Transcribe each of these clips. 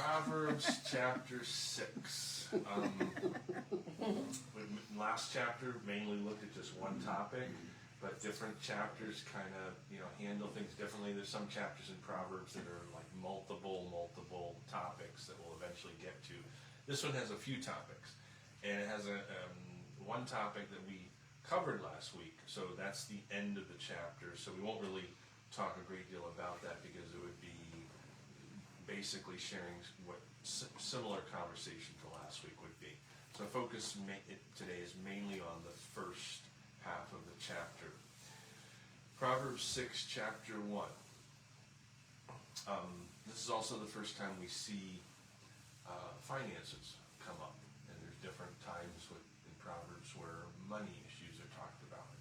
Proverbs chapter 6. Last chapter mainly looked at just one topic, but different chapters kind of, handle things differently. There's some chapters in Proverbs that are like multiple topics that we'll eventually get to. This one has a few topics, and it has one topic that we covered last week, so that's the end of the chapter, so we won't really talk a great deal about that because it would be basically sharing what similar conversation to last week would be. So focus today is mainly on the first half of the chapter. Proverbs 6, chapter 1. This is also the first time we see finances come up, and there's different times in Proverbs where money issues are talked about.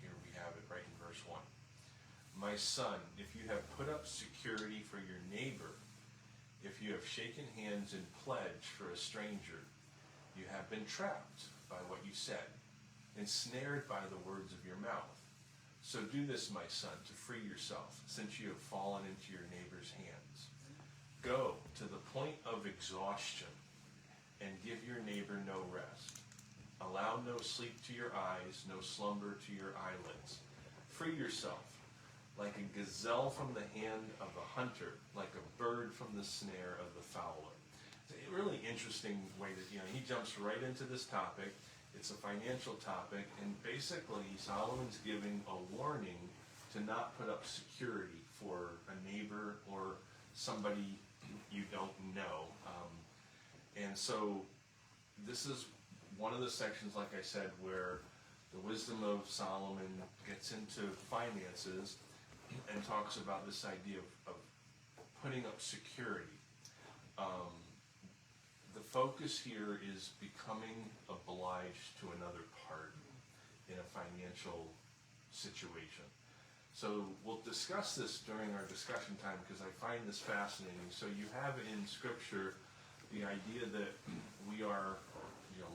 Here we have it right in verse 1. My son, if you have put up security for your neighbor, if you have shaken hands in pledge for a stranger, you have been trapped by what you said, ensnared by the words of your mouth. So do this, my son, to free yourself, since you have fallen into your neighbor's hands. Go to the point of exhaustion and give your neighbor no rest. Allow no sleep to your eyes, no slumber to your eyelids. Free yourself, like a gazelle from the hand of the hunter, like a bird from the snare of the fowler. It's a really interesting way that, he jumps right into this topic. It's a financial topic, and basically Solomon's giving a warning to not put up security for a neighbor or somebody you don't know. And so this is one of the sections, like I said, where the wisdom of Solomon gets into finances and talks about this idea of putting up security. The focus here is becoming obliged to another party in a financial situation. So we'll discuss this during our discussion time because I find this fascinating. So you have in Scripture the idea that we are,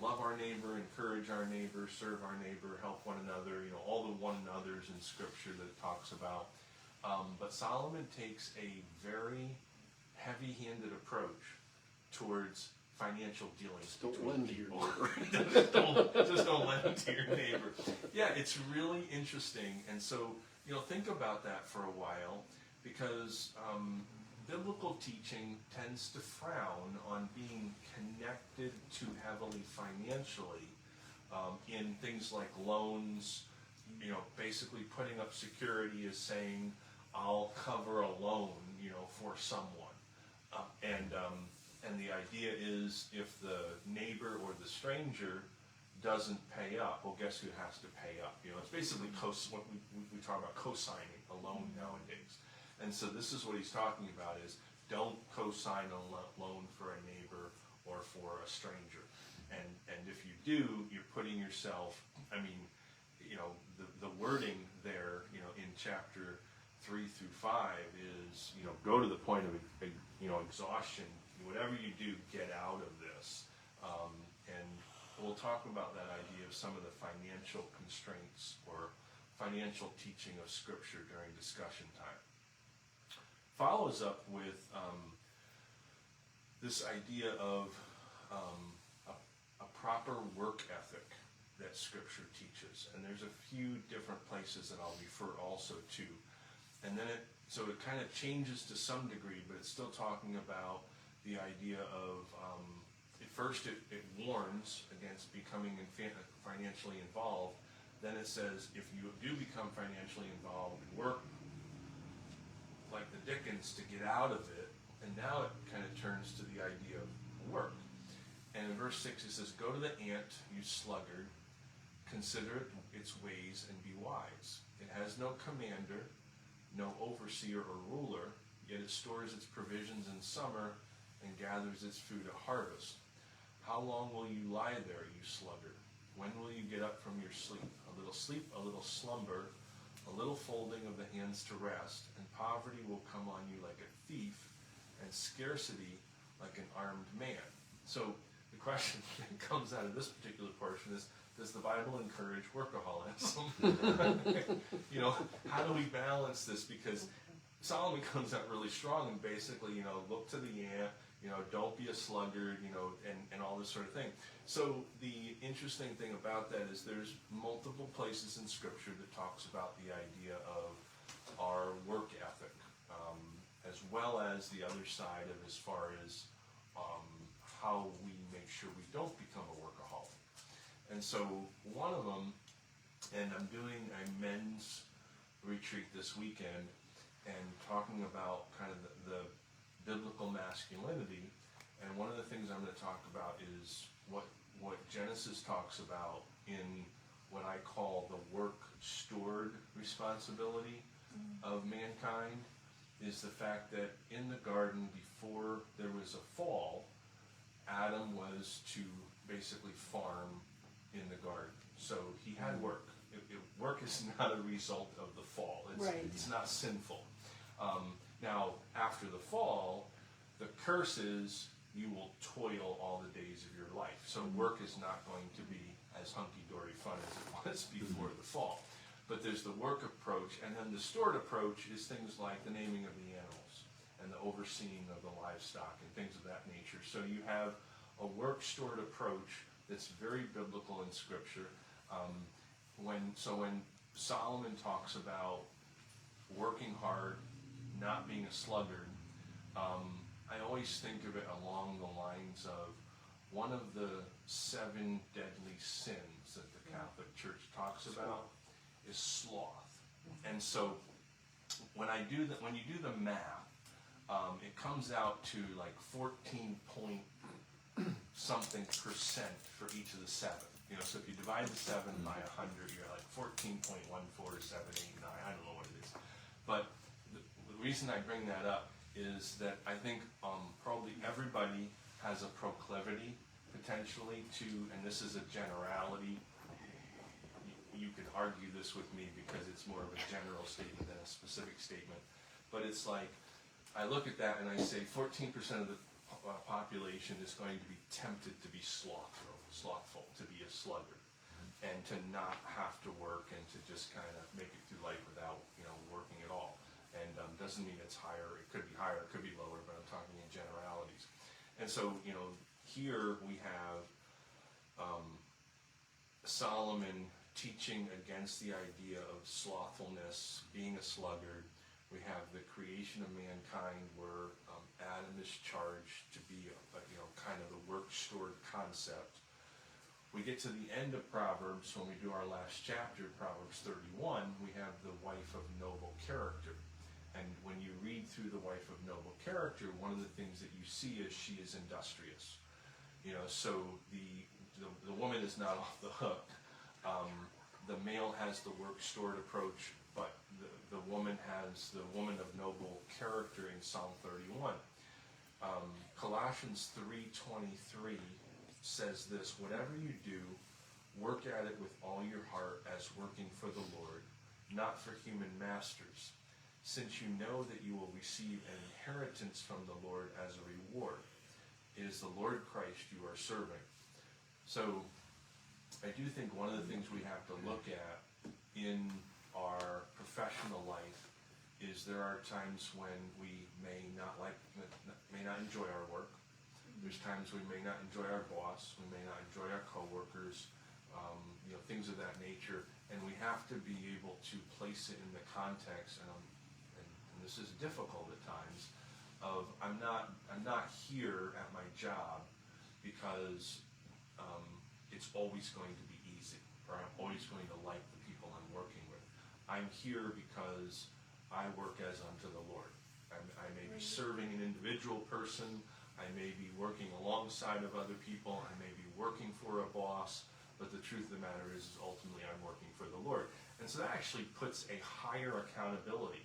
love our neighbor, encourage our neighbor, serve our neighbor, help one another, all the one another's in Scripture that it talks about. But Solomon takes a very heavy-handed approach towards financial dealings between people. just don't lend to your neighbor. Yeah, it's really interesting. And so, think about that for a while, because biblical teaching tends to frown on being connected too heavily financially in things like loans. Basically putting up security is saying, I'll cover a loan, for someone. And the idea is if the neighbor or the stranger doesn't pay up, well, guess who has to pay up? It's basically what we talk about co-signing a loan nowadays. And so this is what he's talking about is don't co-sign a loan for a neighbor or for a stranger. And if you do, you're putting yourself, the wording there, in chapter 3 through 5 is, go to the point of, exhaustion. Whatever you do, get out of this. And we'll talk about that idea of some of the financial constraints or financial teaching of Scripture during discussion time. Follows up with this idea of a proper work ethic that Scripture teaches. And there's a few different places that I'll refer also to. And then it kind of changes to some degree, but it's still talking about the idea of, at first it warns against becoming financially involved. Then it says, if you do become financially involved, work like the dickens to get out of it. And now it kind of turns to the idea of work. And in verse 6 it says, go to the ant, you sluggard, consider its ways and be wise. It has no commander, no overseer or ruler, yet it stores its provisions in summer and gathers its food at harvest. How long will you lie there, you sluggard? When will you get up from your sleep, a little slumber, a little folding of the hands to rest, and poverty will come on you like a thief, and scarcity like an armed man. So the question that comes out of this particular portion is, does the Bible encourage workaholism? How do we balance this? Because Solomon comes out really strong and basically, look to the ant, don't be a sluggard, and all this sort of thing. So the interesting thing about that is there's multiple places in Scripture that talks about the idea of our work ethic, as well as the other side of as far as how we make sure we don't become a workaholic. And so one of them, and I'm doing a men's retreat this weekend and talking about kind of the biblical masculinity, and one of the things I'm going to talk about is what Genesis talks about in what I call the work steward responsibility of mankind, is the fact that in the garden before there was a fall, Adam was to basically farm in the garden. So he had work. Work is not a result of the fall. It's not sinful. Now, after the fall, the curse is you will toil all the days of your life. So work is not going to be as hunky-dory fun as it was before the fall. But there's the work approach, and then the steward approach is things like the naming of the animals and the overseeing of the livestock and things of that nature. So you have a work steward approach that's very biblical in Scripture. When Solomon talks about working hard, not being a sluggard, I always think of it along the lines of one of the 7 deadly sins that the Catholic Church talks about is sloth. And so when you do the math, it comes out to like 14-point-something% for each of the 7. So if you divide the 7 by 100, you're like 14.147889. I don't know what it is. But the reason I bring that up is that I think probably everybody has a proclivity potentially to, and this is a generality. You could argue this with me because it's more of a general statement than a specific statement. But it's like, I look at that and I say 14% of the population is going to be tempted to be slothful, to be a sluggard, and to not have to work and to just kind of make it through life without, working at all. And doesn't mean it's higher. It could be higher, it could be lower, but I'm talking in generalities. And so, here we have Solomon teaching against the idea of slothfulness, being a sluggard. We have the creation of mankind where Adam is charged to be kind of the work steward concept. We get to the end of Proverbs, when we do our last chapter, Proverbs 31, we have the wife of noble character. And when you read through the wife of noble character, one of the things that you see is she is industrious. So the woman is not off the hook. The male has the work steward approach, but the woman has the woman of noble character in Psalm 31. Colossians 3:23 says this: whatever you do, work at it with all your heart as working for the Lord, not for human masters, since you know that you will receive an inheritance from the Lord as a reward. It is the Lord Christ you are serving. So I do think one of the things we have to look at in our professional life is there are times when we may not enjoy our work. There's times we may not enjoy our boss. We may not enjoy our coworkers, things of that nature. And we have to be able to place it in the context, and this is difficult at times, of I'm not here at my job because it's always going to be easy, or I'm always going to like the people I'm working with. I'm here because I work as unto the Lord. I may be serving an individual person. I may be working alongside of other people. I may be working for a boss. But the truth of the matter is ultimately I'm working for the Lord. And so that actually puts a higher accountability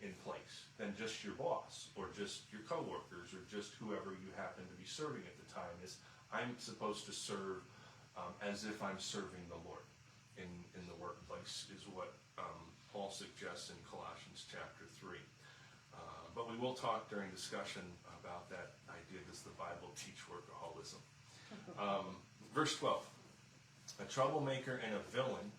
in place than just your boss or just your coworkers or just whoever you happen to be serving at the time. Is I'm supposed to serve as if I'm serving the Lord in the workplace, is what Paul suggests in Colossians chapter 3. But we will talk during discussion about that idea. Does the Bible teach workaholism? Verse 12. A troublemaker and a villain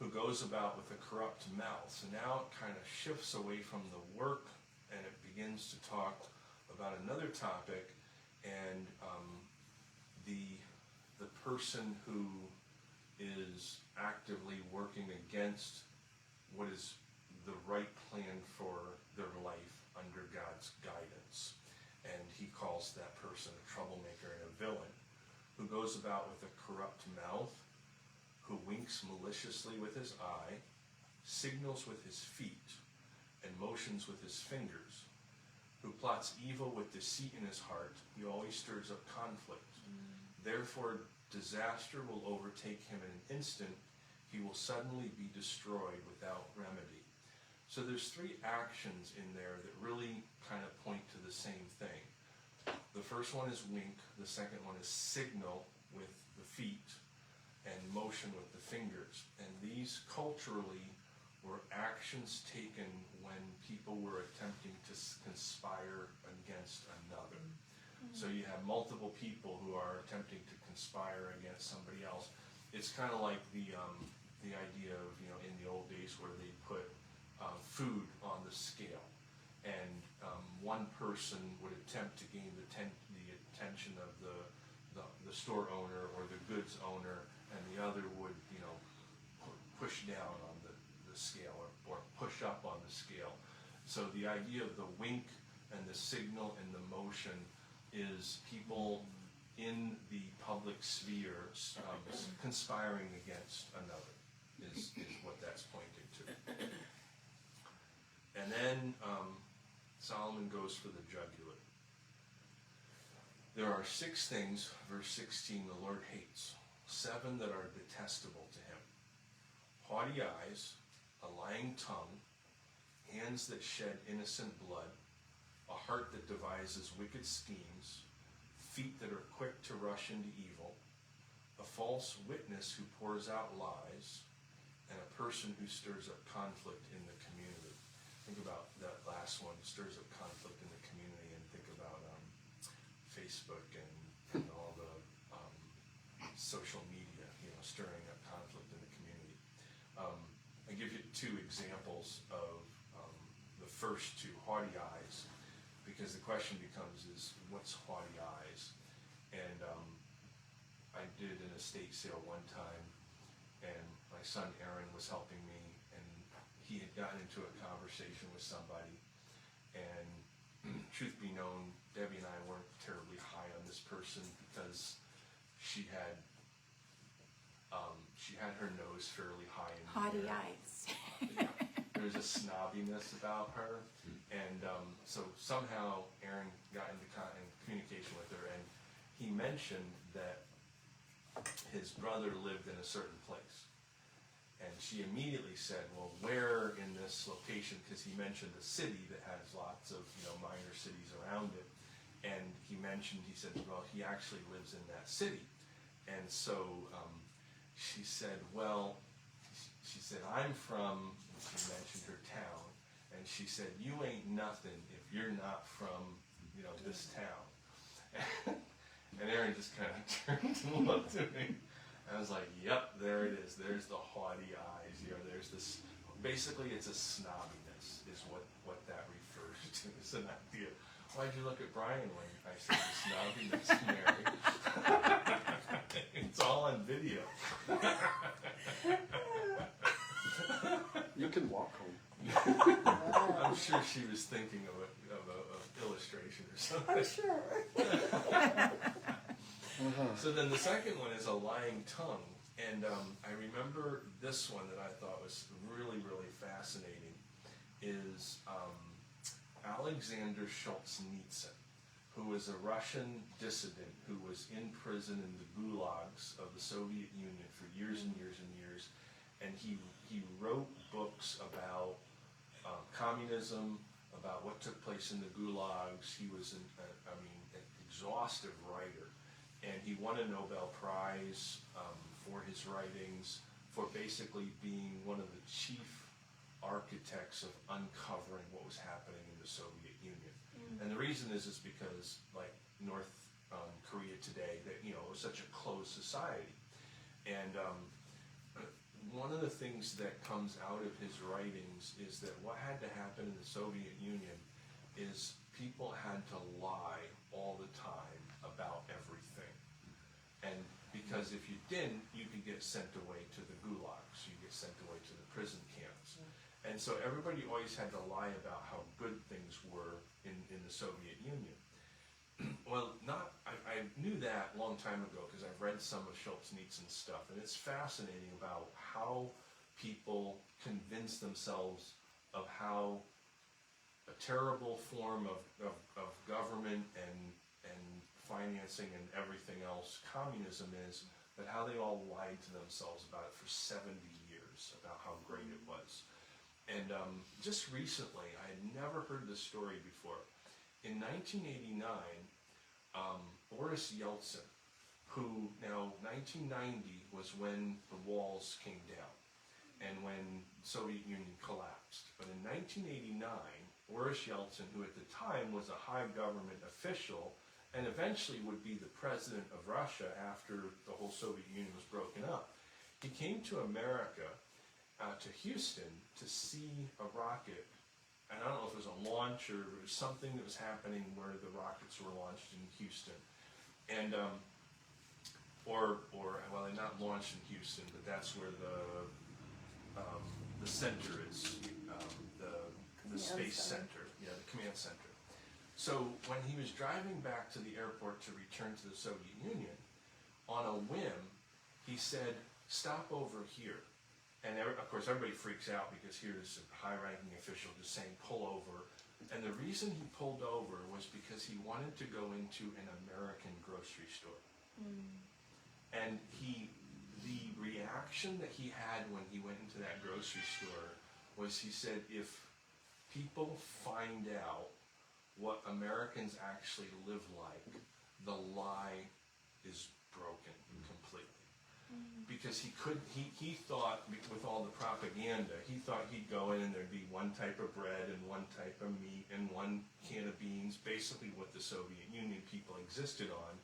who goes about with a corrupt mouth. So now it kind of shifts away from the work, and it begins to talk about another topic, and the person who is actively working against what is the right plan for their life under God's guidance. And he calls that person a troublemaker and a villain, who goes about with a corrupt mouth, who winks maliciously with his eye, signals with his feet, and motions with his fingers, who plots evil with deceit in his heart. He always stirs up conflict. Therefore, disaster will overtake him in an instant. He will suddenly be destroyed without remedy. So there's three actions in there that really kind of point to the same thing. The first one is wink. The second one is signal with the feet and motion with the fingers. And these culturally were actions taken when people were attempting to conspire against another. So you have multiple people who are attempting to conspire against somebody else. It's kind of like the idea of, in the old days where they put food on the scale, and one person would attempt to gain the attention of the store owner or the goods owner, and the other would push down on the scale or push up on the scale. So the idea of the wink and the signal and the motion is people in the public sphere conspiring against another is what that's pointing to. And then Solomon goes for the jugular. There are 6 things, verse 16, the Lord hates, 7 that are detestable to him: haughty eyes, a lying tongue, hands that shed innocent blood, a heart that devises wicked schemes, feet that are quick to rush into evil, a false witness who pours out lies, and a person who stirs up conflict in the community. Think about that last one, stirs up conflict in the community, and think about Facebook and all the social media, stirring up conflict in the community. I give you 2 examples of the first 2, haughty eyes, because the question becomes is, what's haughty eyes? And I did an estate sale one time, and my son Aaron was helping me, and he had gotten into a conversation with somebody, and truth be known, Debbie and I weren't terribly high on this person because she had her nose fairly high in the Haughty air. eyes. Yeah. There was a snobbiness about her, and so somehow Aaron got into communication with her, and he mentioned that his brother lived in a certain place. And she immediately said, well, where in this location? Because he mentioned a city that has lots of minor cities around it. And he said, well, he actually lives in that city. And so she said, I'm from, she mentioned her town, and she said, you ain't nothing if you're not from, this town. And Aaron just kind of turned and looked at me. I was like, yep, there it is. There's the haughty eyes. There's this, basically it's a snobbiness is what that refers to. It's an idea. Why'd you look at Brian when I said the snobbiness, Mary? It's all on video. You can walk home. I'm sure she was thinking of an illustration or something. I'm sure. So then the second one is a lying tongue. And I remember this one that I thought was really, really fascinating is Alexander Solzhenitsyn, who was a Russian dissident who was in prison in the gulags of the Soviet Union for years and years and years. And he wrote books about communism, about what took place in the gulags. He was an exhaustive writer. And he won a Nobel Prize for his writings, for basically being one of the chief architects of uncovering what was happening in the Soviet Union. And the reason is because, like North Korea today, that it was such a closed society. And one of the things that comes out of his writings is that what had to happen in the Soviet Union is people had to lie all the time about everything. And because if you didn't, you could get sent away to the gulags, you get sent away to the prison camps. And so everybody always had to lie about how good things were in the Soviet Union. Well, I knew that a long time ago because I've read some of Solzhenitsyn's stuff, and it's fascinating about how people convince themselves of how a terrible form of government and financing and everything else communism is, but how they all lied to themselves about it for 70 years, about how great it was. And just recently, I had never heard this story before. In 1989, Boris Yeltsin, who now 1990 was when the walls came down and when the Soviet Union collapsed. But in 1989, Boris Yeltsin, who at the time was a high government official and eventually would be the president of Russia after the whole Soviet Union was broken up, he came to America, to Houston, to see a rocket. And I don't know if it was a launch or it was something that was happening where the rockets were launched in Houston. And, well, they're not launched in Houston, but that's where the center is, the space center, the command center. So when he was driving back to the airport to return to the Soviet Union, on a whim, he said, "Stop over here." And of course, everybody freaks out because here's a high-ranking official just saying, "Pull over." And the reason he pulled over was because he wanted to go into an American grocery store. And the reaction that he had when he went into that grocery store was, he said, if people find out what Americans actually live like, the lie is broken completely. Because he thought, with all the propaganda, he thought he'd go in and there'd be one type of bread and one type of meat and one can of beans, basically what the Soviet Union people existed on.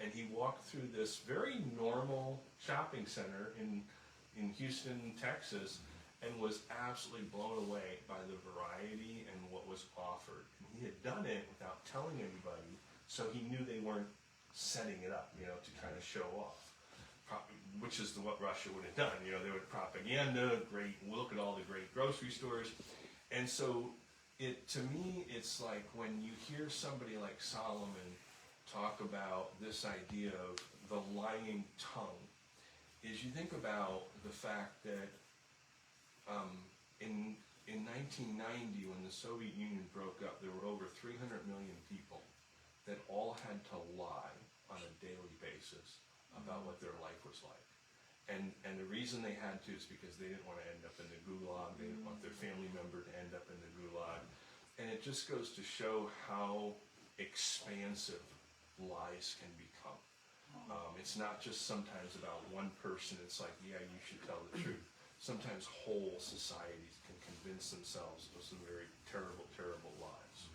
And he walked through this very normal shopping center in Houston, Texas, and was absolutely blown away by the variety and what was offered. And he had done it without telling anybody, so he knew they weren't setting it up, to kind of show off. Which is what Russia would have done. They would propaganda, great, look at all the great grocery stores. And so, to me, it's like when you hear somebody like Solomon talk about this idea of the lying tongue, is you think about the fact that in 1990, when the Soviet Union broke up, there were over 300 million people that all had to lie on a daily basis about what their life was like. And the reason they had to is because they didn't want to end up in the gulag, they didn't want their family member to end up in the gulag. And it just goes to show how expansive lies can become. It's not just sometimes about one person, it's like, yeah, you should tell the truth. Sometimes whole societies can convince themselves of some very terrible, terrible lies.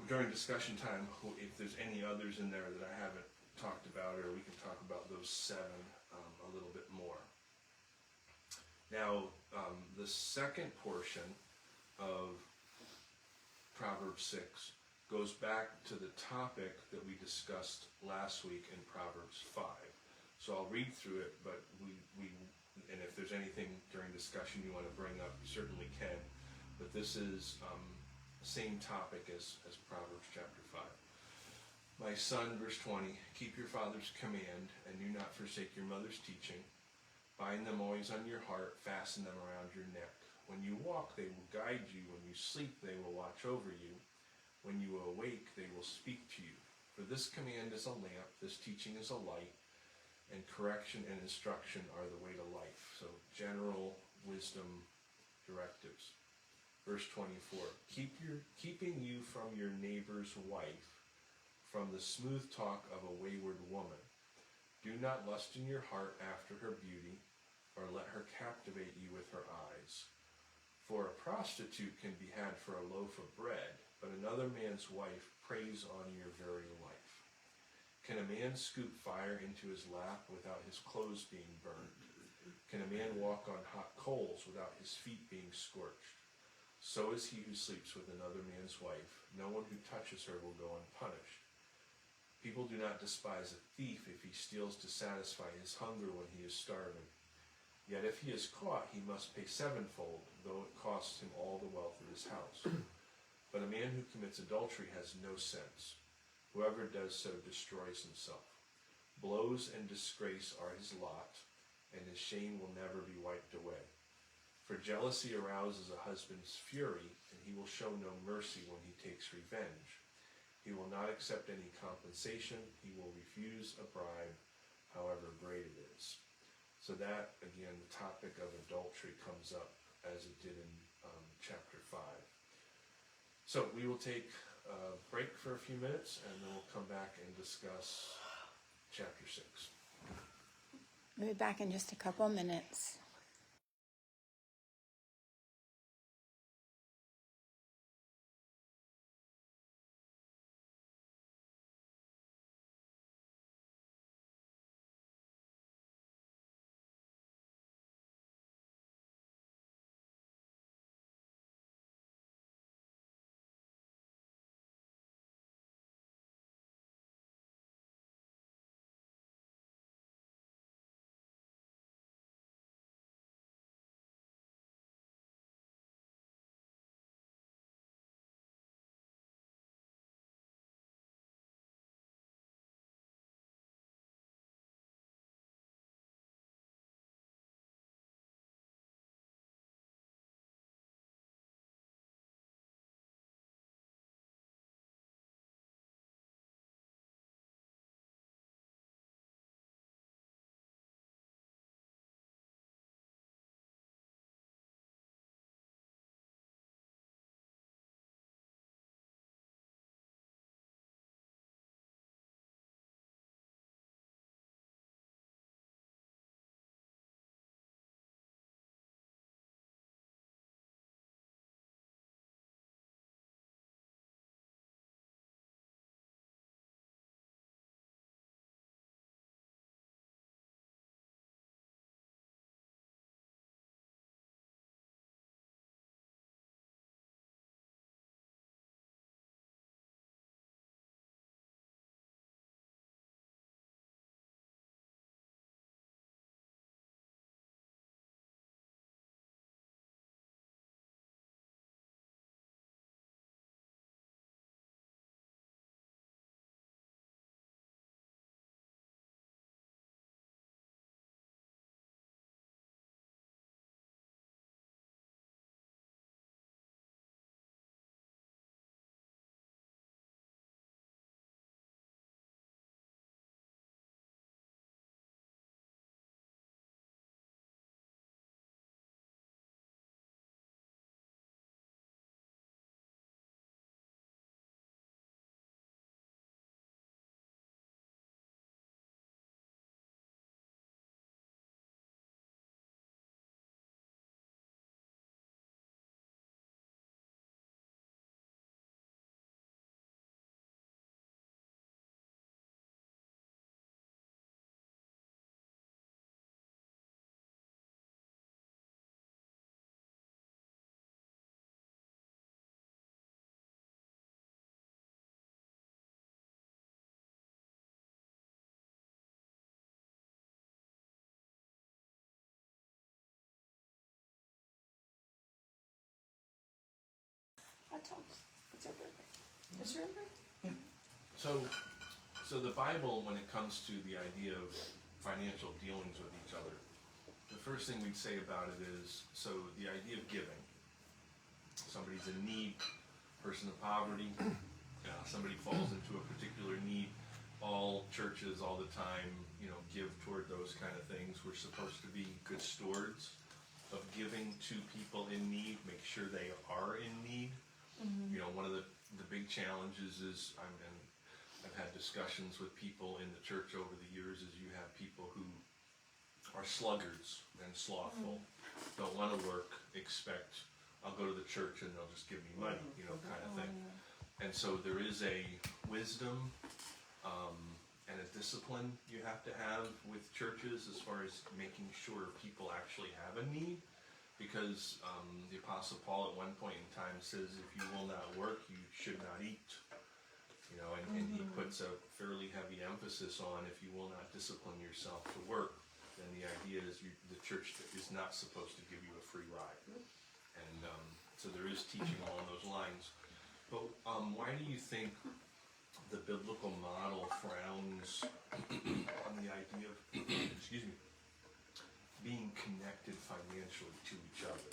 During discussion time, if there's any others in there that I haven't talked about, or we can talk about those 7 a little bit more. Now, the second portion of Proverbs 6 goes back to the topic that we discussed last week in Proverbs 5. So I'll read through it, but and if there's anything during discussion you want to bring up, you certainly can. But this is same topic as Proverbs chapter 5. My son, verse 20, keep your father's command and do not forsake your mother's teaching. Bind them always on your heart, fasten them around your neck. When you walk, they will guide you. When you sleep, they will watch over you. When you awake, they will speak to you. For this command is a lamp, this teaching is a light, and correction and instruction are the way to life. So general wisdom directives. Verse 24, keeping you from your neighbor's wife, from the smooth talk of a wayward woman. Do not lust in your heart after her beauty, or let her captivate you with her eyes. For a prostitute can be had for a loaf of bread, but another man's wife preys on your very life. Can a man scoop fire into his lap without his clothes being burned? Can a man walk on hot coals without his feet being scorched? So is he who sleeps with another man's wife. No one who touches her will go unpunished. People do not despise a thief if he steals to satisfy his hunger when he is starving. Yet if he is caught, he must pay sevenfold, though it costs him all the wealth of his house. But a man who commits adultery has no sense. Whoever does so destroys himself. Blows and disgrace are his lot, and his shame will never be wiped away. For jealousy arouses a husband's fury, and he will show no mercy when he takes revenge. He will not accept any compensation. He will refuse a bribe, however great it is. So that, again, the topic of adultery comes up as it did in chapter 5. So we will take a break for a few minutes, and then we'll come back and discuss chapter 6. We'll be back in just a couple minutes. It's your birthday. It's your birthday. So the Bible, when it comes to the idea of financial dealings with each other, the first thing we'd say about it is, so the idea of giving. Somebody's in need, person of poverty, somebody falls into a particular need. All churches, all the time, give toward those kind of things. We're supposed to be good stewards of giving to people in need, make sure they are in need. One of the big challenges is, I've had discussions with people in the church over the years, is you have people who are sluggards and slothful, don't want to work, expect, I'll go to the church and they'll just give me money, kind of thing. And so there is a wisdom and a discipline you have to have with churches as far as making sure people actually have a need. Because the Apostle Paul at one point in time says, if you will not work, you should not eat. You know, and he puts a fairly heavy emphasis on, if you will not discipline yourself to work, then the idea is the church is not supposed to give you a free ride. And so there is teaching along those lines. But why do you think the biblical model frowns on the idea of, excuse me, being connected financially to each other?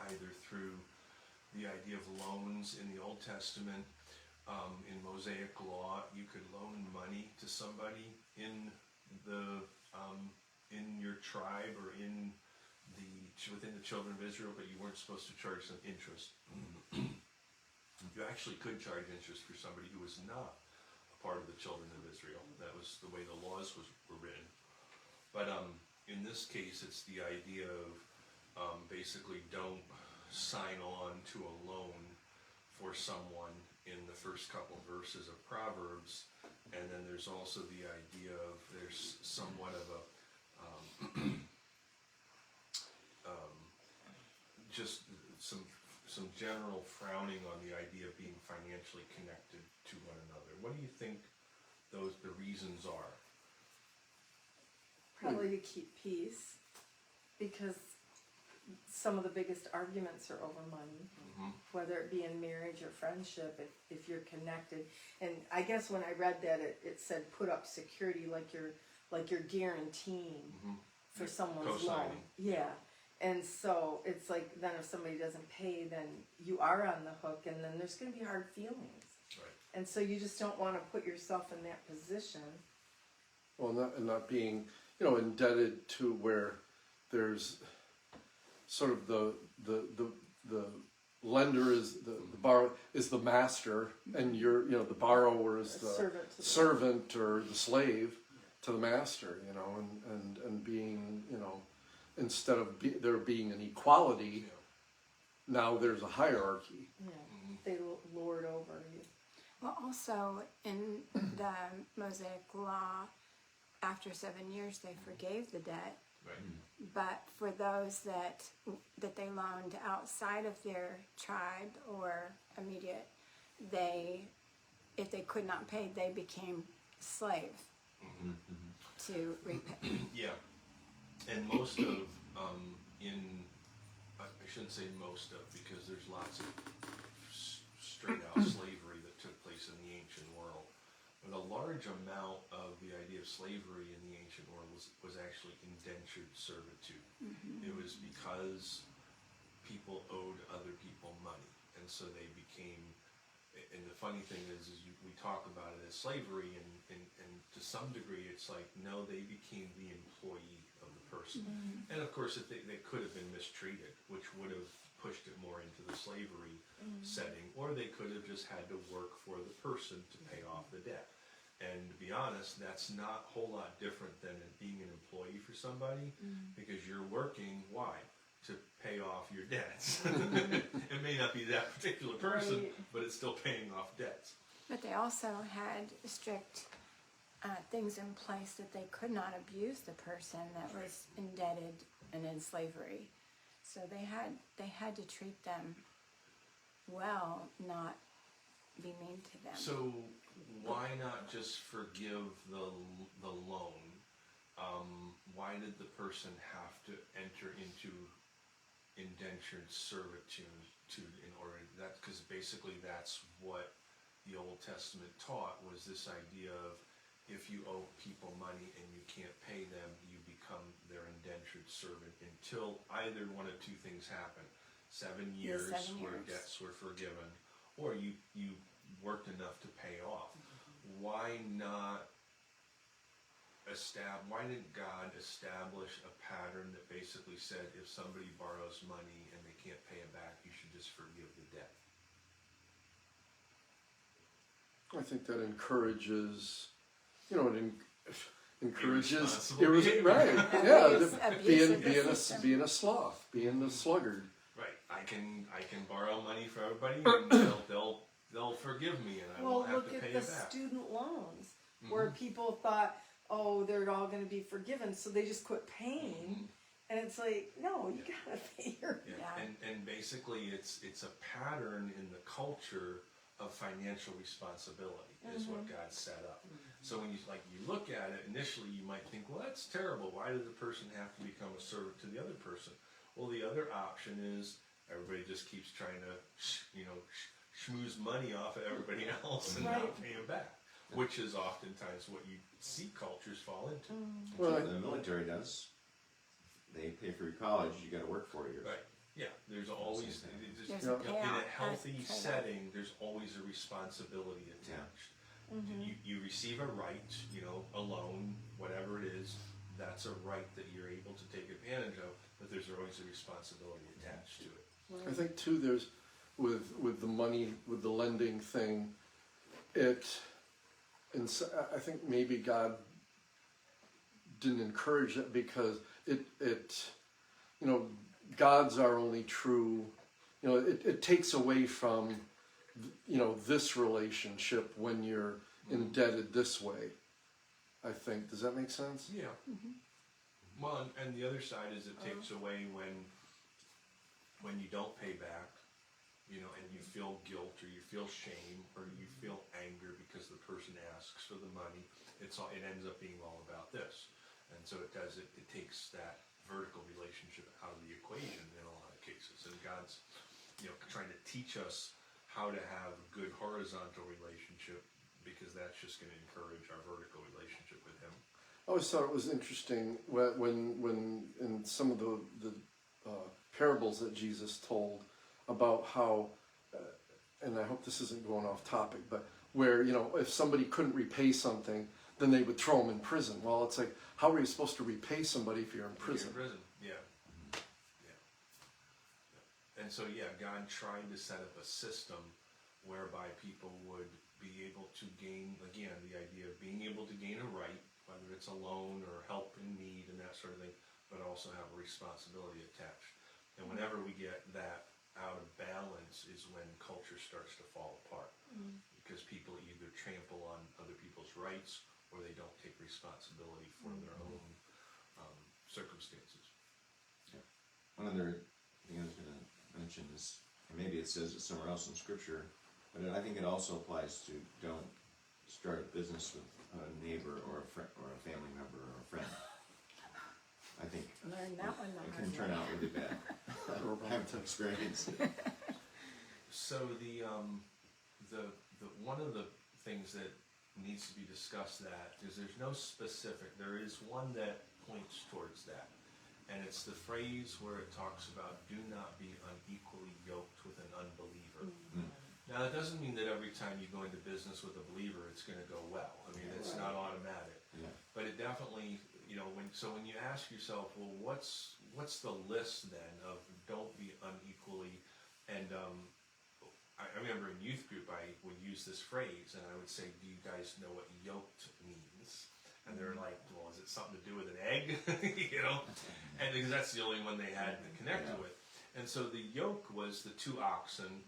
Either through the idea of loans in the Old Testament, in Mosaic law, you could loan money to somebody in your tribe or within the children of Israel, but you weren't supposed to charge them interest. You actually could charge interest for somebody who was not a part of the children of Israel. That was the way the laws were written. But in this case, it's the idea of basically don't sign on to a loan for someone in the first couple verses of Proverbs. And then there's also the idea of there's somewhat of a just some general frowning on the idea of being financially connected to one another. What do you think the reasons are? Probably to keep peace, because some of the biggest arguments are over money, whether it be in marriage or friendship, if you're connected. And I guess when I read that, it said put up security, like you're guaranteeing for someone's loan. Co-signing. Yeah. And so it's like, then if somebody doesn't pay, then you are on the hook, and then there's going to be hard feelings. Right. And so you just don't want to put yourself in that position. Well, not being, indebted to where there's sort of the lender is the borrower is the master, and the borrower is the servant or the slave to the master, and being, instead of there being an equality, now there's a hierarchy. Yeah, they lord over you. Well, also in the Mosaic law, after 7 years, they forgave the debt. Right. But for those that they loaned outside of their tribe or immediate, if they could not pay, they became slave to repay. Yeah. And most of, I shouldn't say most of, because there's lots of straight out slavery that took place in the ancient world. But a large amount of the idea of slavery in the ancient world was actually indentured servitude. It was because people owed other people money. And so they became, and the funny thing is we talk about it as slavery, and to some degree it's like, no, they became the employee of the person. And of course they could have been mistreated, which would have pushed it more into the slavery setting, or they could have just had to work for the person to pay off the debt. And to be honest, that's not a whole lot different than being an employee for somebody, because you're working, why? To pay off your debts. It may not be that particular person, but it's still paying off debts. But they also had strict things in place that they could not abuse the person that was indebted and in slavery. So they had to treat them well, not be mean to them. So why not just forgive the loan? Why did the person have to enter into indentured servitude in order to that? Because basically that's what the Old Testament taught, was this idea of if you owe people money and you can't pay them, you become their indentured servant until either one of two things happen. 7 years where debts were forgiven, or you worked enough to pay off. Why didn't God establish a pattern that basically said if somebody borrows money and they can't pay it back, you should just forgive the debt? I think that encourages, encourages right? Being a sloth, being a sluggard. Right. I can borrow money for everybody, and they'll forgive me, and I won't have to pay it back. Look at the student loans. where people thought, oh, they're all going to be forgiven, so they just quit paying. And it's like, no, you gotta pay your. Yeah. And basically, it's a pattern in the culture of financial responsibility is what God set up. So when you look at it initially, you might think, well, that's terrible. Why does the person have to become a servant to the other person? Well, the other option is everybody just keeps trying to, schmooze money off of everybody else and not pay them back, which is oftentimes what you see cultures fall into. Well, the military does. They pay for your college. You got to work 4 years. Right. Yeah. There's always There's in a a payout, healthy that's setting. There's always a responsibility attached. You receive a right, a loan, whatever it is. That's a right that you're able to take advantage of, but there's always a responsibility attached to it. I think too, there's with the money, with the lending thing, and I think maybe God didn't encourage it because it God's our only true, it takes away from, this relationship when you're indebted this way. I think, does that make sense? Yeah. Well, and the other side is it takes away when you don't pay back, and you feel guilt or you feel shame or you feel anger because the person asks for the money. It ends up being all about this, and so it takes that vertical relationship out of the equation in a lot of cases. And God's, trying to teach us how to have a good horizontal relationship because that's just going to encourage our vertical relationship with Him. I always thought it was interesting when in some of the parables that Jesus told about how, and I hope this isn't going off topic, but where, if somebody couldn't repay something, then they would throw them in prison. Well, it's like, how are you supposed to repay somebody if you're in prison? You're in prison, yeah. And so, God trying to set up a system whereby people would be able to gain, again, the idea of being able to gain a right, whether it's a loan or help in need and that sort of thing, but also have a responsibility attached. And whenever we get that out of balance is when culture starts to fall apart. Because people either trample on other people's rights or they don't take responsibility for their own circumstances. Yeah. One other thing I was going to mention is, and maybe it says it somewhere else in Scripture, but I think it also applies to don't start a business with a neighbor or a friend or a family member or a friend. I think Learn that one. it can turn out really bad. I have experience. So the one of the things that needs to be discussed is there's no specific. There is one that points towards that, and it's the phrase where it talks about "do not be unequally yoked with an unbeliever." Now, that doesn't mean that every time you go into business with a believer, it's going to go well. I mean, it's not automatic. Yeah. But it definitely, when you ask yourself, well, what's the list then of don't be unequally, and I remember in youth group I would use this phrase, and I would say, do you guys know what yoked means? And they're like, well, is it something to do with an egg? And because that's the only one they had to connect with. And so the yoke was the two oxen,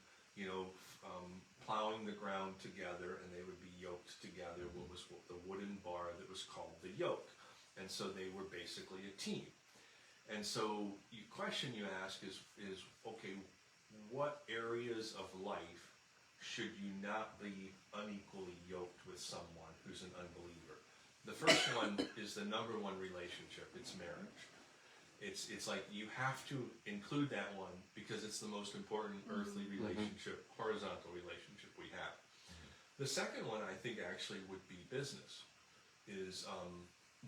plowing the ground together, and they would be yoked together. What was the wooden bar that was called the yoke, and so they were basically a team. And so the question you ask is okay, what areas of life should you not be unequally yoked with someone who's an unbeliever? The first one is the number one relationship. It's marriage. It's like you have to include that one because it's the most important earthly relationship, horizontal relationship we have. The second one I think actually would be business, is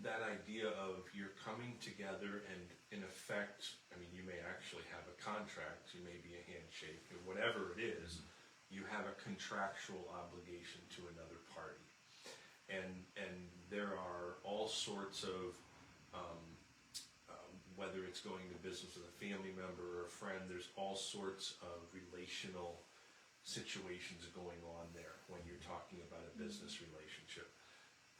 that idea of you're coming together and in effect, I mean, you may actually have a contract, you may be a handshake, or whatever it is, you have a contractual obligation to another party. And there are all sorts of whether it's going to business with a family member or a friend, there's all sorts of relational situations going on there when you're talking about a business relationship.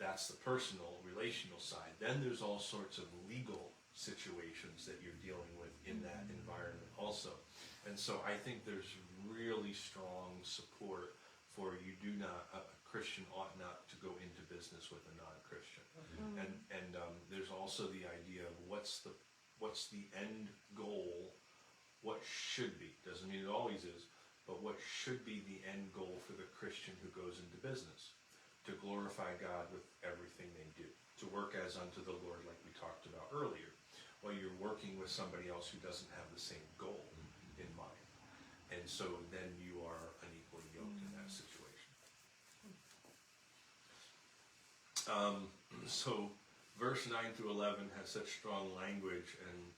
That's the personal, relational side. Then there's all sorts of legal situations that you're dealing with in that environment also. And so I think there's really strong support for you do not, Christian ought not to go into business with a non-Christian. And there's also the idea of what's the end goal, what should be, doesn't mean it always is, but what should be the end goal for the Christian who goes into business? To glorify God with everything they do, to work as unto the Lord, like we talked about earlier. Well, you're working with somebody else who doesn't have the same goal in mind, and so then you are unequally yoked in that situation. So verse 9 through 11 has such strong language, and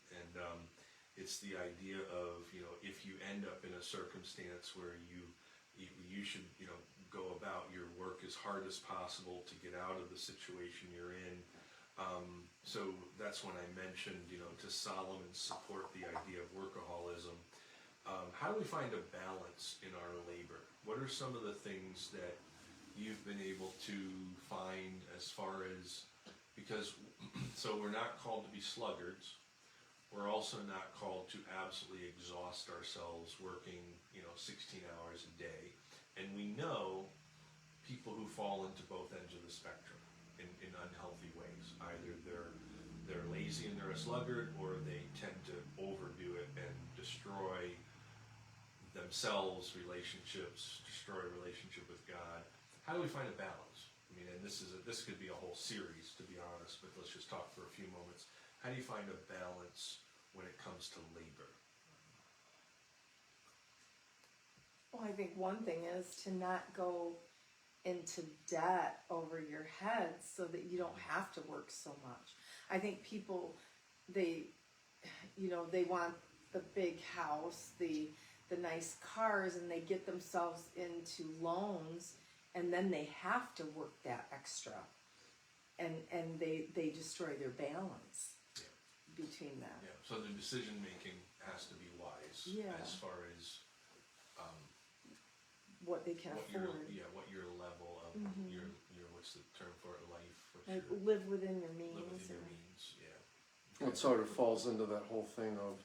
it's the idea of, if you end up in a circumstance where you should, go about your work as hard as possible to get out of the situation you're in. So that's when I mentioned, to Solomon support the idea of workaholism. How do we find a balance in our labor? What are some of the things that you've been able to find as far as, because, so we're not called to be sluggards. We're also not called to absolutely exhaust ourselves working, 16 hours a day. And we know people who fall into both ends of the spectrum in unhealthy ways. Either they're lazy and they're a sluggard, or they tend to overdo it and destroy themselves, relationships, destroy relationship with God. How do we find a balance? I mean, and this could be a whole series, to be honest, but let's just talk for a few moments. How do you find a balance when it comes to labor? Well, I think one thing is to not go into debt over your head so that you don't have to work so much. I think people, they want the big house, the nice cars, and they get themselves into loans, and then they have to work that extra, and they destroy their balance between that. Yeah. So the decision making has to be wise as far as what they can afford. What your level of your what's the term for it? Life. Live within your means. Live within your means. Yeah. Well, it sort of falls into that whole thing of,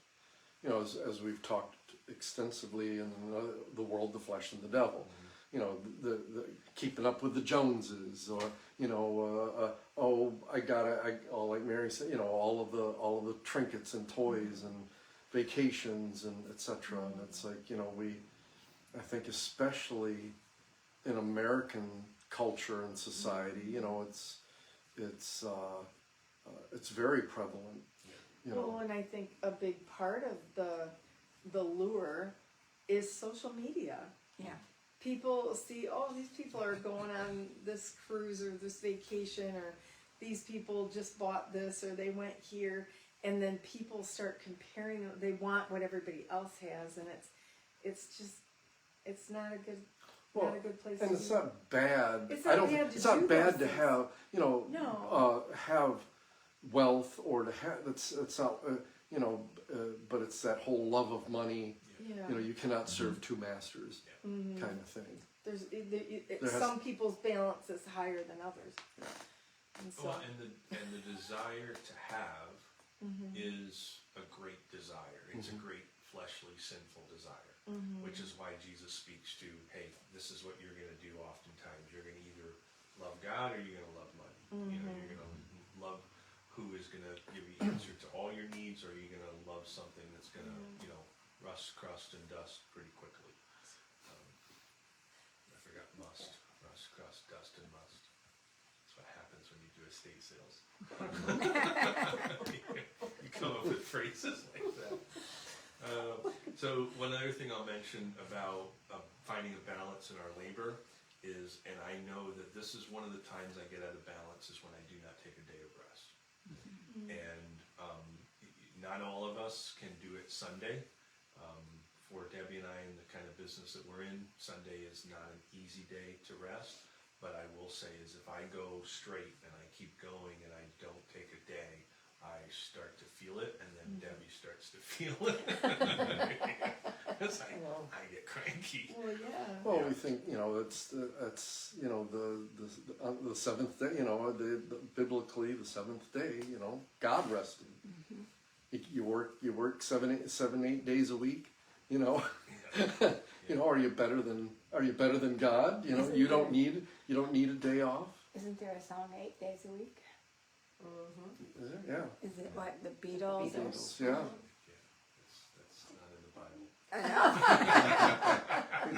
as we've talked extensively in the world, the flesh, and the devil. The keeping up with the Joneses, or like Mary said, all of the trinkets and toys and vacations and etc. And it's like, I think especially in American culture and society, it's very prevalent. Well, and I think a big part of the lure is social media. Yeah. People see, these people are going on this cruise or this vacation, or these people just bought this, or they went here, and then people start comparing. They want what everybody else has, and it's not a good. Not a good place. And to it's not bad. It's not bad to have have wealth, or to have it's not but it's that whole love of money. Yeah. You cannot serve two masters, kind of thing. Some people's balance is higher than others. And so, and the desire to have is a great desire. It's a great fleshly, sinful desire, which is why Jesus speaks to, hey, this is what you're going to do oftentimes. You're going to either love God or you're going to love money. You're going to love who is going to give you the answer to all your needs, or you're going to love something that's going to, rust, crust, and dust pretty quickly. I forgot must. Rust, crust, dust, and must. That's what happens when you do estate sales. You come up with phrases like that. So one other thing I'll mention about finding a balance in our labor is, and I know that this is one of the times I get out of balance, is when I do not take a day of rest. And not all of us can do it Sunday. For Debbie and I, in the kind of business that we're in, Sunday is not an easy day to rest. But I will say is, if I go straight and I keep going and I don't take a day, I start to feel it, and then Debbie starts to feel it. It's like, I get cranky. well, yeah. Well, we think it's the seventh day. Biblically the seventh day. God rested. You work 7-8 days a week. Yeah. You know, are you better than God? You know, Isn't you don't need a day off. Isn't there a song 8 days a week? Is there? Yeah. Is it what the Beatles? Beatles, yeah. Yeah, that's not in the Bible.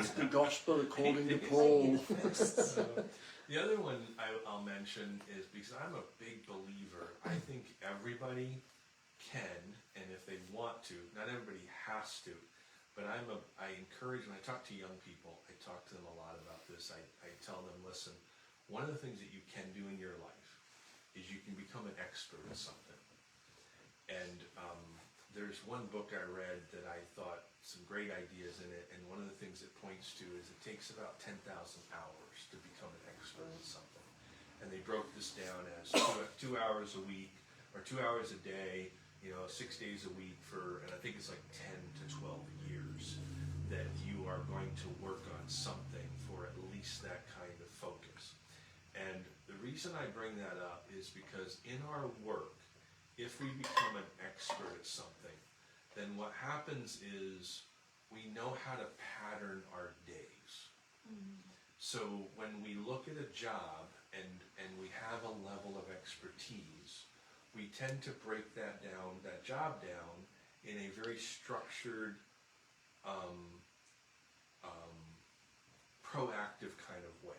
It's the gospel according to Paul. The other one I'll mention is because I'm a big believer. I think everybody can, and if they want to, not everybody has to, but I encourage, when I talk to young people, I talk to them a lot about this. I tell them, listen, one of the things that you can do in your life is you can become an expert at something. And there's one book I read that I thought some great ideas in it, and one of the things it points to is it takes about 10,000 hours to become an expert at something. And they broke this down as 2 hours a week, or 2 hours a day, 6 days a week for, and I think it's like 10 to 12 years that you are going to work on something for at least that kind of focus. And the reason I bring that up is because in our work, if we become an expert at something, then what happens is we know how to pattern our days. So when we look at a job and we have a level of expertise, we tend to break that job down in a very structured, proactive kind of way.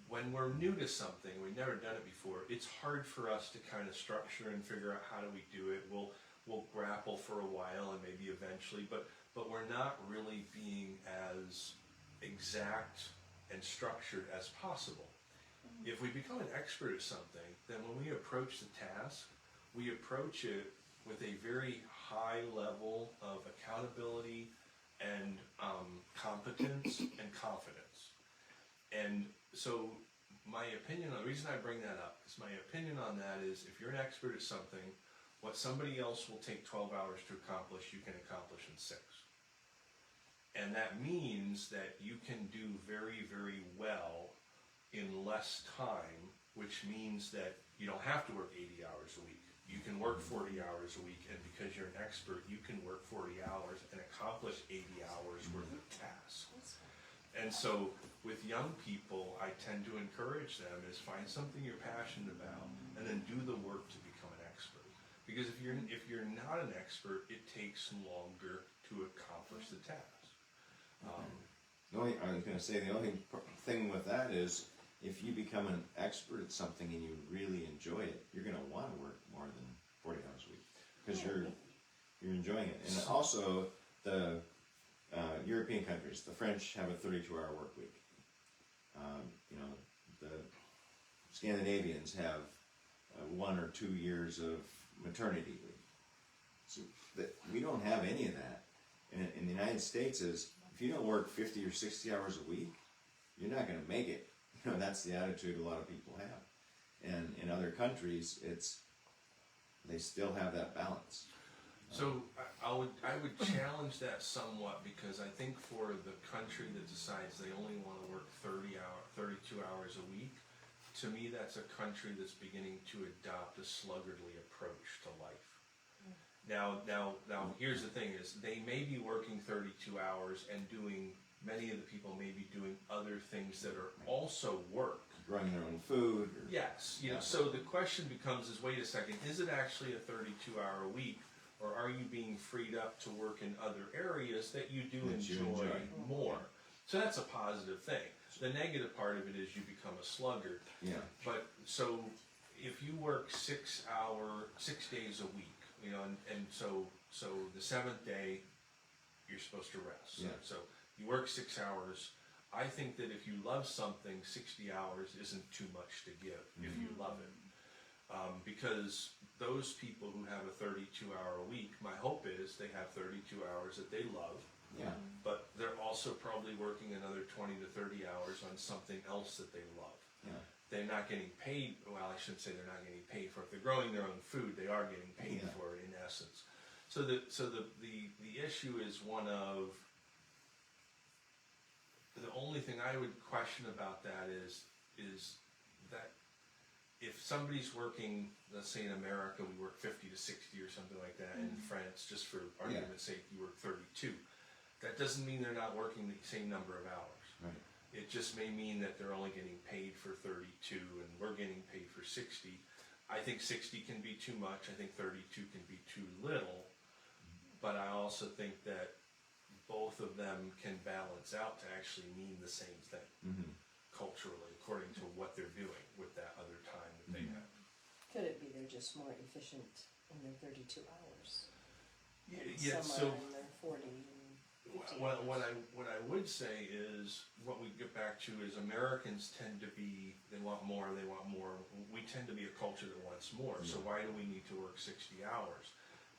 When we're new to something, we've never done it before, it's hard for us to kind of structure and figure out how do we do it. We'll grapple for a while and maybe eventually, but we're not really being as exact and structured as possible. If we become an expert at something, then when we approach the task, we approach it with a very high level of accountability and competence and confidence. And so my opinion, the reason I bring that up is my opinion on that is if you're an expert at something, what somebody else will take 12 hours to accomplish, you can accomplish in 6. And that means that you can do very, very well in less time, which means that you don't have to work 80 hours a week. You can work 40 hours a week, and because you're an expert, you can work 40 hours and accomplish 80 hours worth of tasks. And so with young people, I tend to encourage them is find something you're passionate about and then do the work to become an expert. Because if you're not an expert, it takes longer to accomplish the task. I was going to say, the only thing with that is if you become an expert at something and you really enjoy it, you're going to want to work more than 40 hours a week because you're enjoying it. And also the European countries, the French have a 32-hour work week. The Scandinavians have 1 or 2 years of maternity leave. So we don't have any of that. And in the United States is if you don't work 50 or 60 hours a week, you're not going to make it. That's the attitude a lot of people have. And in other countries, they still have that balance. So I would challenge that somewhat because I think for the country that decides they only want to work 32 hours a week, to me that's a country that's beginning to adopt a sluggardly approach to life. Now here's the thing is they may be working 32 hours and many of the people may be doing other things that are also work. Growing their own food. Yes, so the question becomes is, wait a second, is it actually a 32-hour week, or are you being freed up to work in other areas that you do enjoy more? So that's a positive thing. The negative part of it is you become a sluggard. Yeah. But so if you work 6 days a week, and so the 7th day you're supposed to rest. Yeah. So you work 6 hours. I think that if you love something, 60 hours isn't too much to give if you love it. Because those people who have a 32-hour week, my hope is they have 32 hours that they love. Yeah. But they're also probably working another 20 to 30 hours on something else that they love. Yeah. They're not getting paid, well, I shouldn't say they're not getting paid for it. If they're growing their own food, they are getting paid for it in essence. So the issue is one of, the only thing I would question about that is that if somebody's working, let's say in America we work 50 to 60 or something like that, and in France, just for argument's sake, you work 32. That doesn't mean they're not working the same number of hours. Right. It just may mean that they're only getting paid for 32 and we're getting paid for 60. I think 60 can be too much. I think 32 can be too little. But I also think that both of them can balance out to actually mean the same thing culturally, according to what they're doing with that other time that they have. Could it be they're just more efficient in their 32 hours? Yeah, Some so are in their 40 and 50 what hours. I would say is, what we get back to is Americans tend to be, they want more. We tend to be a culture that wants more, so why do we need to work 60 hours?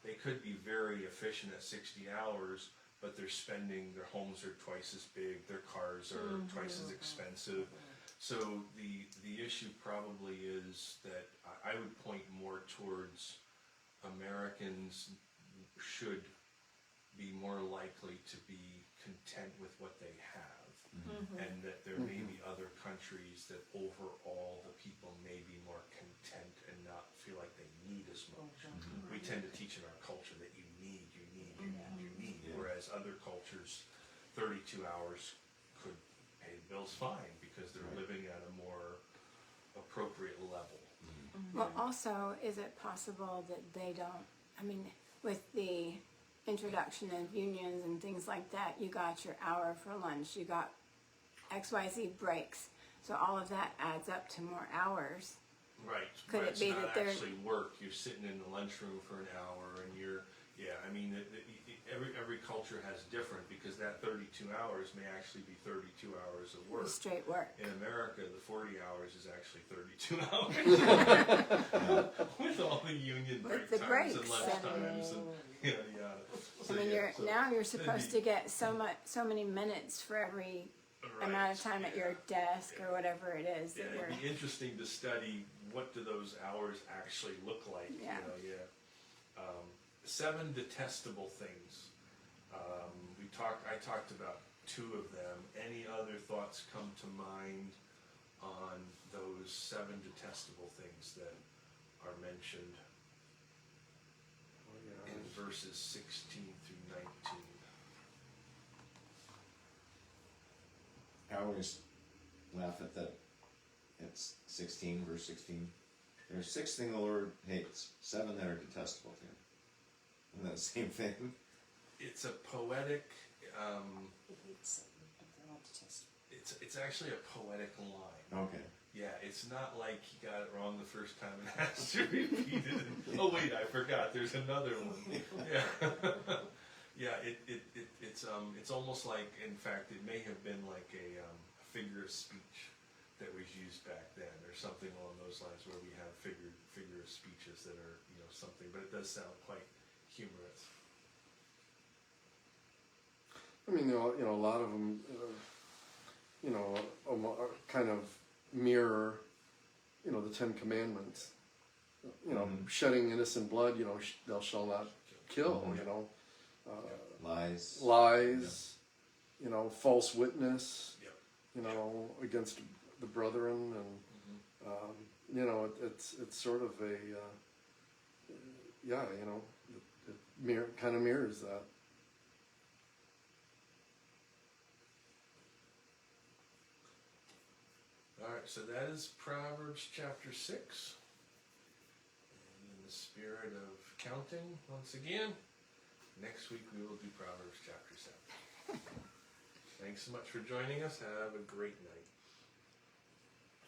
They could be very efficient at 60 hours, but they're spending, their homes are twice as big, their cars are twice as expensive. So the issue probably is that I would point more towards Americans should be more likely to be content with what they have, and that there may be other countries that overall the people may be more content and not feel like they need as much. We tend to teach in our culture that you need, whereas other cultures, 32 hours could pay the bills fine because they're living at a more appropriate level. Well, also, is it possible that they don't, I mean, with the introduction of unions and things like that, you got your hour for lunch, you got XYZ breaks, so all of that adds up to more hours. Right. Could but it it's be not that they're- actually work? You're sitting in the lunchroom for an hour, and I mean, every culture has different, because that 32 hours may actually be 32 hours of work. Straight work. In America, the 40 hours is actually 32 hours. With all the union With break the times and breaks lunch and- times and yada yada. So, I mean, yeah, so now you're it'd supposed be- to get so many minutes for every amount of time at your desk or whatever it is that Yeah, you're. it'd be interesting to study what do those hours actually look like. Yeah. 7 detestable things. I talked about 2 of them. Any other thoughts come to mind on those 7 detestable things that are mentioned in verses 16 through 19? I always laugh at that. It's 16, verse 16. There's 6 things the Lord hates, 7 that are detestable to him. Isn't that the same thing? It's a poetic. It hates them, but they're all detestable. It's actually a poetic line. Okay. Yeah, it's not like he got it wrong the first time and has to repeat it. Oh wait, I forgot. There's another one. Yeah, yeah. It's almost like, in fact, it may have been like a figure of speech that was used back then, or something along those lines, where we have figure of speeches that are something, but it does sound quite humorous. I mean, a lot of them, kind of mirror, the 10 Commandments. Shedding innocent blood, thou shalt not kill, lies, false witness, against the brethren, and it's sort of a, it kind of mirrors that. Alright, so that is Proverbs chapter 6. And in the spirit of counting, once again, next week we will do Proverbs chapter 7. Thanks so much for joining us. Have a great night.